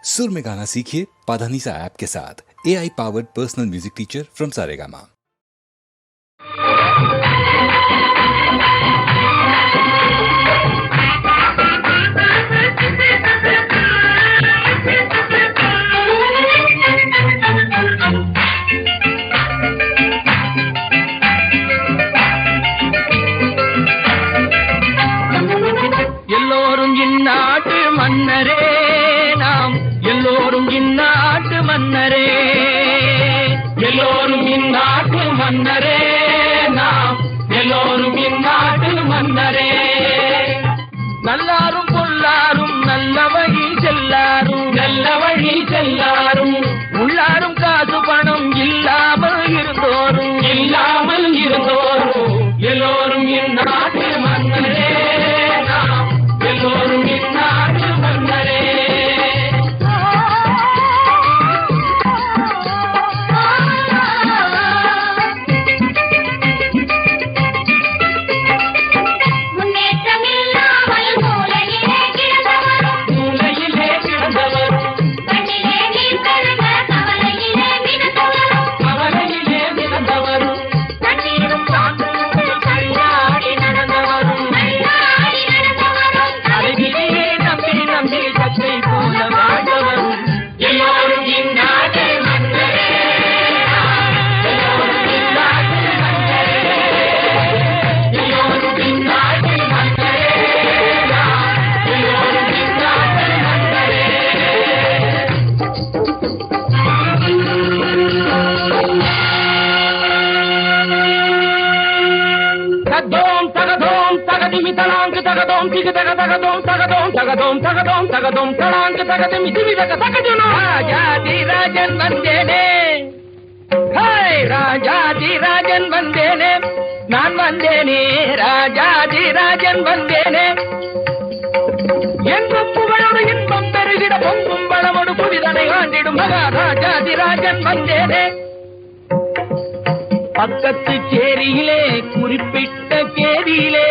सुर में गाना सीखिए पाधानीसा ऐप के साथ। AI powered personal music teacher from Saregama. எல்லோரும் இந்நாட்டு மன்னரே, நாம் எல்லோரும் இந்நாட்டு மன்னரே, எல்லோரும் இந்நாட்டு மன்னரே, நாம் எல்லோரும் இந்நாட்டு மன்னரே. நல்லாரும் பொல்லாரும் நல்ல வழி செல்லாரும், நல்ல வழி செல்லாரும், உள்ளாரும் காசு பணம் இல்லாமல் இருந்தோரும், இல்லாமல் இருந்தோரும், எல்லோரும் இந்நாட்டு மன்னரே, நாம் எல்லோரும் இந்நாட்டு மன்னரே. ராஜாதிராஜன் வந்தேனே, ராஜாதிராஜன் வந்தேனே, நான் வந்தேனே, ராஜாதிராஜன் வந்தேனே. எங்கும் புகழோடு இன்பம் பெருகிட பொங்கும் வளமோடு புதிதனை ஆண்டிடும் மகாராஜாதிராஜன் வந்தேனே. பக்கத்து சேரியிலே குறிப்பிட்ட கேதியிலே,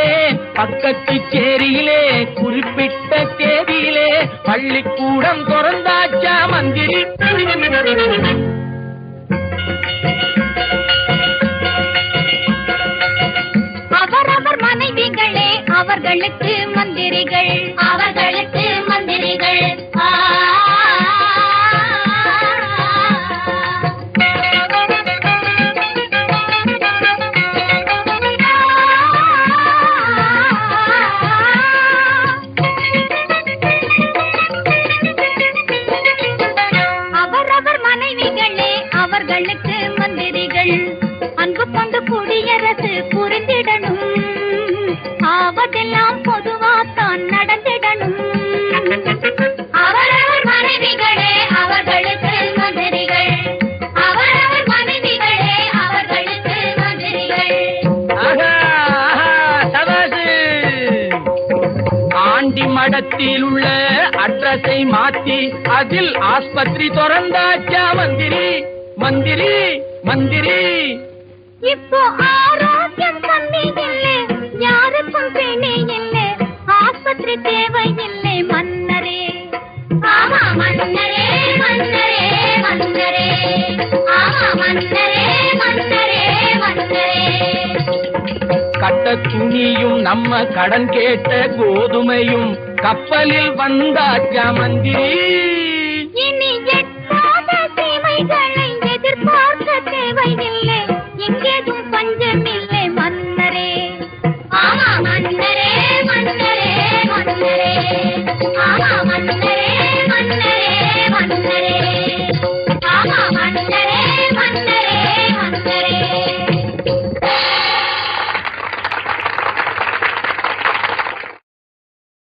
பக்கத்து சேரியிலே குறிப்பிட்ட கேதியிலே பள்ளிக்கூடம் திறந்தாச்சா மந்திரி. அவரவர் மனைவிகளே அவர்களுக்கு மந்திரிகள், அவர்களுக்கு மந்திரிகள். அன்பு கொண்டு குடியரசு புரிந்திடணும், ஆவதெல்லாம் பொதுவாத்தான் நடந்திடணும். அவரவர் மனைவிகளே அவர்களுக்கு மந்திரிகள், அவரவர் மனைவிகளே அவர்களுக்கு மந்திரிகள். ஆண்டி மடத்தில் உள்ள அட்ரஸை மாத்தி அதில் ஆஸ்பத்திரி திறந்தாச்சா மந்திரி, மந்திரி, மந்திரி. இப்போ ஆரோக்கியம் கம்மி இல்லை, யாருக்கும் பிணை இல்லை, ஆஸ்பத்திரி தேவை இல்லை மன்னரே. ஆமா மன்னரே, மன்னரே, மன்னரே, ஆமா மன்னரே, மன்னரே, மன்னரே. கட்ட துணியும் நம்ம கடன் கேட்ட கோதுமையும் கப்பலில் வந்தாச்சா மந்திரி. இனி எட்டாத சேவைகளை எதிர்பார்க்க தேவையில்லை, எங்கேதும் பஞ்சமில்லை மன்னரே. ஆமா மன்னரே, மன்னரே, மன்னரே, ஆமா மன்னரே, மன்னரே, மன்னரே, ஆமா மன்னரே, மன்னரே, மன்னரே.